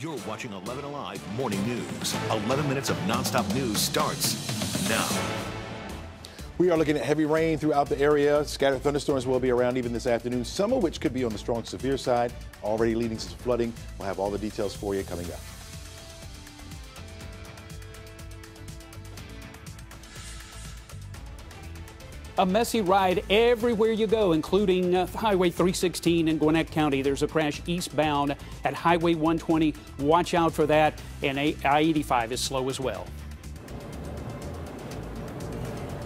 You're watching 11 Alive Morning News. 11 minutes of nonstop news starts now. We are looking at heavy rain throughout the area. Scattered thunderstorms will be around even this afternoon, some of which could be on the strong severe side, already leading to some flooding. We'll have all the details for you coming up. A messy ride everywhere you go, including Highway 316 in Gwinnett County. There's a crash eastbound at Highway 120. Watch out for that. And I-85 is slow as well.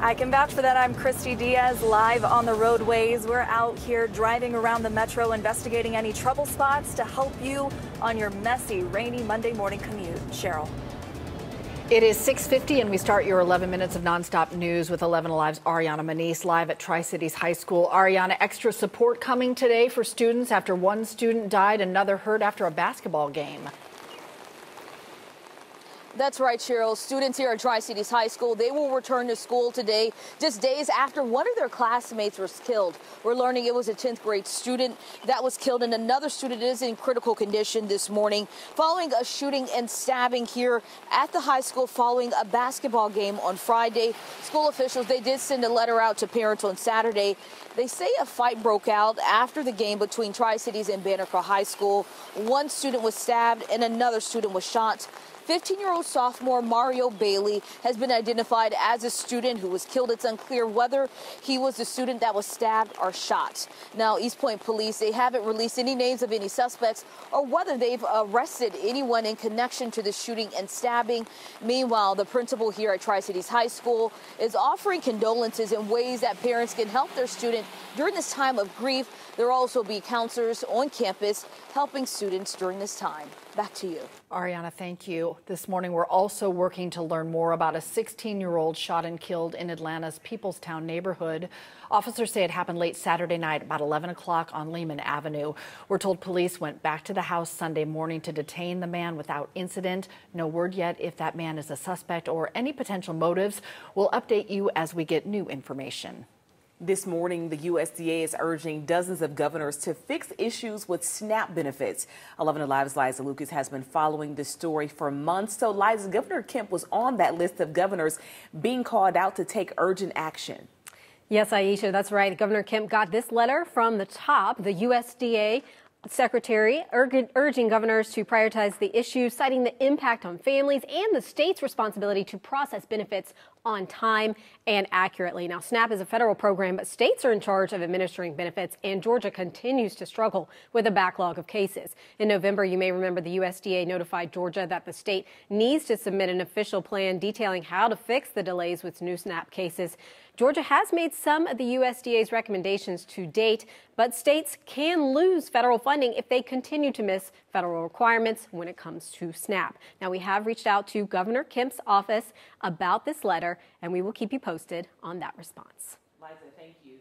I can vouch for that. I'm Christy Diaz, live on the roadways. We're out here driving around the metro, investigating any trouble spots to help you on your messy, rainy Monday morning commute. Cheryl. It is 6:50 and we start your 11 minutes of nonstop news with 11 Alive's Ariana Manise live at Tri-Cities High School. Ariana, extra support coming today for students after one student died, another hurt after a basketball game. That's right, Cheryl. Students here at Tri-Cities High School, they will return to school today, just days after one of their classmates was killed. We're learning it was a 10th grade student that was killed, and another student is in critical condition this morning following a shooting and stabbing here at the high school following a basketball game on Friday. School officials, they did send a letter out to parents on Saturday. They say a fight broke out after the game between Tri-Cities and Banneker High School. One student was stabbed and another student was shot. 15-year-old sophomore Mario Bailey has been identified as a student who was killed. It's unclear whether he was the student that was stabbed or shot. Now, East Point police, they haven't released any names of any suspects or whether they've arrested anyone in connection to the shooting and stabbing. Meanwhile, the principal here at Tri-Cities High School is offering condolences in ways that parents can help their student during this time of grief. There will also be counselors on campus helping students during this time. Back to you. Ariana, thank you. This morning, we're also working to learn more about a 16-year-old shot and killed in Atlanta's Peoplestown neighborhood. Officers say it happened late Saturday night, about 11 o'clock on Lehman Avenue. We're told police went back to the house Sunday morning to detain the man without incident. No word yet if that man is a suspect or any potential motives. We'll update you as we get new information. This morning, the USDA is urging dozens of governors to fix issues with SNAP benefits. 11 Alive's Liza Lucas has been following this story for months. So, Liza, Governor Kemp was on that list of governors being called out to take urgent action. Yes, Aisha, that's right. Governor Kemp got this letter from the top, the USDA Secretary urging governors to prioritize the issue, citing the impact on families and the state's responsibility to process benefits on time and accurately. Now, SNAP is a federal program, but states are in charge of administering benefits, and Georgia continues to struggle with a backlog of cases. In November, you may remember the USDA notified Georgia that the state needs to submit an official plan detailing how to fix the delays with new SNAP cases. Georgia has made some of the USDA's recommendations to date, but states can lose federal funding if they continue to miss federal requirements when it comes to SNAP. Now, we have reached out to Governor Kemp's office about this letter, and we will keep you posted on that response. Liza, thank you.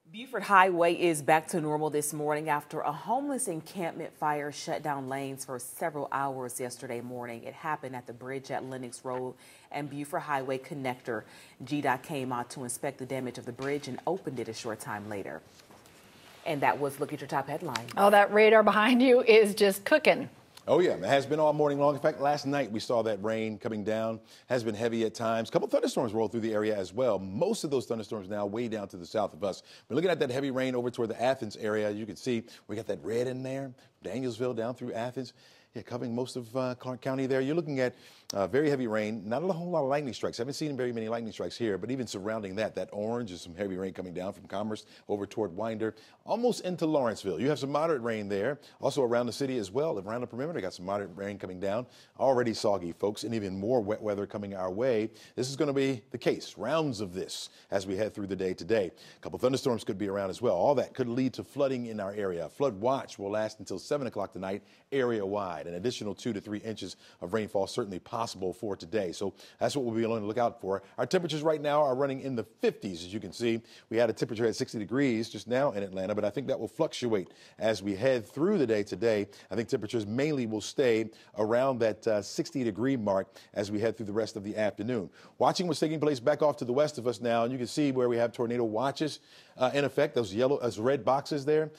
Buford Highway is back to normal this morning after a homeless encampment fire shut down lanes for several hours yesterday morning. It happened at the bridge at Lennox Road and Buford Highway connector. GDOT came out to inspect the damage of the bridge and opened it a short time later. And that was Look at Your Top headline. Oh, that radar behind you is just cooking. Oh, yeah, it has been all morning long. In fact, last night we saw that rain coming down, has been heavy at times. A couple thunderstorms rolled through the area as well. Most of those thunderstorms now way down to the south of us. We're looking at that heavy rain over toward the Athens area. You can see we got that red in there, Danielsville down through Athens. Yeah, covering most of Clark County there. You're looking at very heavy rain, not a whole lot of lightning strikes. I haven't seen very many lightning strikes here, but even surrounding that orange is some heavy rain coming down from Commerce over toward Winder, almost into Lawrenceville. You have some moderate rain there, also around the city as well. Around the perimeter, got some moderate rain coming down. Already soggy, folks, and even more wet weather coming our way. This is going to be the case, rounds of this as we head through the day today. A couple thunderstorms could be around as well. All that could lead to flooding in our area. Flood watch will last until 7 o'clock tonight, area-wide. An additional 2 to 3 inches of rainfall certainly possible for today. So that's what we'll be on the lookout for. Our temperatures right now are running in the 50s, as you can see. We had a temperature at 60 degrees just now in Atlanta, but I think that will fluctuate as we head through the day today. I think temperatures mainly will stay around that 60-degree mark as we head through the rest of the afternoon. Watching what's taking place back off to the west of us now, and you can see where we have tornado watches. in effect. Those red boxes there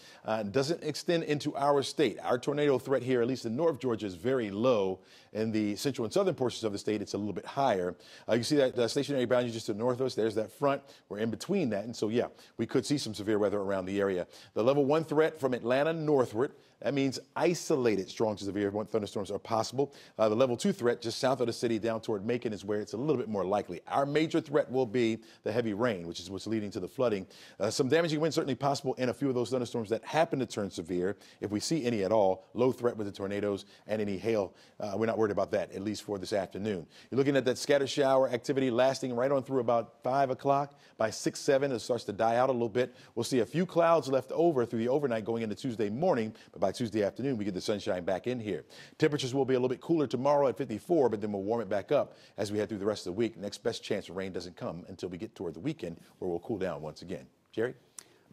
doesn't extend into our state. Our tornado threat here, at least in North Georgia, is very low. In the central and southern portions of the state, it's a little bit higher. You see that stationary boundary just to the north of us. There's that front. We're in between that. And so, yeah, we could see some severe weather around the area. The level 1 threat from Atlanta northward. That means isolated strong to severe thunderstorms are possible. The level 2 threat just south of the city down toward Macon is where it's a little bit more likely. Our major threat will be the heavy rain, which is what's leading to the flooding. Some damaging winds certainly possible in a few of those thunderstorms that happen to turn severe. If we see any at all, low threat with the tornadoes and any hail. We're not worried about that, at least for this afternoon. You're looking at that scattered shower activity lasting right on through about 5 o'clock. By 6, 7, it starts to die out a little bit. We'll see a few clouds left over through the overnight going into Tuesday morning, but by Tuesday afternoon, we get the sunshine back in here. Temperatures will be a little bit cooler tomorrow at 54, but then we'll warm it back up as we head through the rest of the week. Next best chance of rain doesn't come until we get toward the weekend, where we'll cool down once again. Jerry?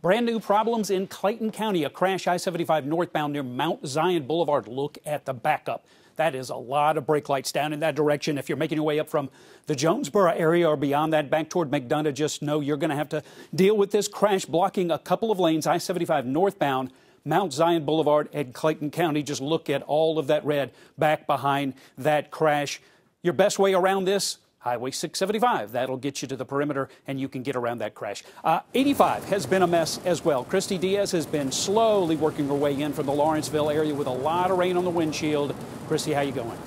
Brand new problems in Clayton County. A crash I-75 northbound near Mount Zion Boulevard. Look at the backup. That is a lot of brake lights down in that direction. If you're making your way up from the Jonesboro area or beyond that back toward McDonough, just know you're going to have to deal with this crash blocking a couple of lanes. I-75 northbound, Mount Zion Boulevard and Clayton County. Just look at all of that red back behind that crash. Your best way around this? Highway 675. That'll get you to the perimeter, and you can get around that crash. 85 has been a mess as well. Christy Diaz has been slowly working her way in from the Lawrenceville area with a lot of rain on the windshield. Christy, how you going?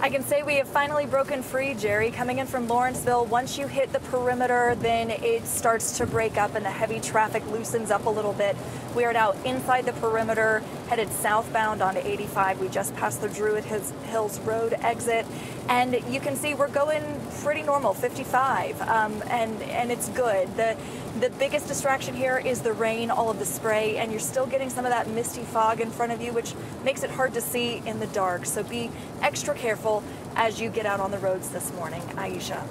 I can say we have finally broken free, Jerry. Coming in from Lawrenceville, once you hit the perimeter, then it starts to break up and the heavy traffic loosens up a little bit. We are now inside the perimeter, headed southbound on 85. We just passed the Druid Hills Road exit, and you can see we're going pretty normal, 55, and it's good. The biggest distraction here is the rain, all of the spray, and you're still getting some of that misty fog in front of you, which makes it hard to see in the dark. So be extra careful as you get out on the roads this morning. Aisha.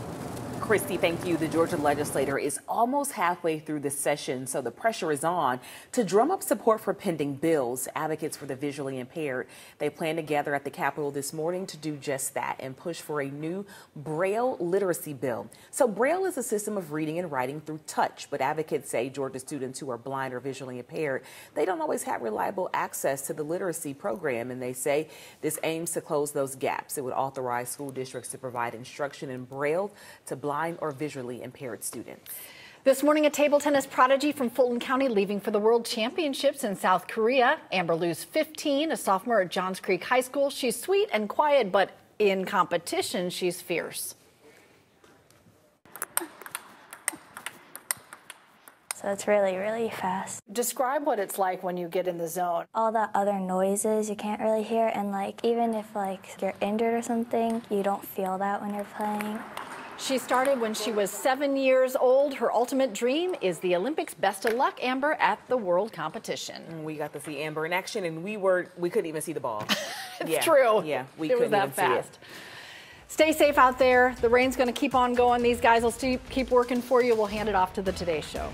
Christy, thank you. The Georgia legislature is almost halfway through the session, so the pressure is on to drum up support for pending bills. Advocates for the visually impaired, they plan to gather at the Capitol this morning to do just that and push for a new Braille literacy bill. So Braille is a system of reading and writing through touch, but advocates say Georgia students who are blind or visually impaired, they don't always have reliable access to the literacy program, and they say this aims to close those gaps. It would authorize school districts to provide instruction in Braille to blind or visually impaired students. This morning, a table tennis prodigy from Fulton County leaving for the World Championships in South Korea. Amber Liu's 15, a sophomore at Johns Creek High School. She's sweet and quiet, but in competition, she's fierce. So it's really, really fast. Describe what it's like when you get in the zone. All the other noises you can't really hear, and even if you're injured or something, you don't feel that when you're playing. She started when she was 7 years old. Her ultimate dream is the Olympics. Best of luck, Amber, at the world competition. We got to see Amber in action, and we couldn't even see the ball. It's true. Yeah, we couldn't even fast. see it. Stay safe out there. The rain's going to keep on going. These guys will keep working for you. We'll hand it off to the Today Show.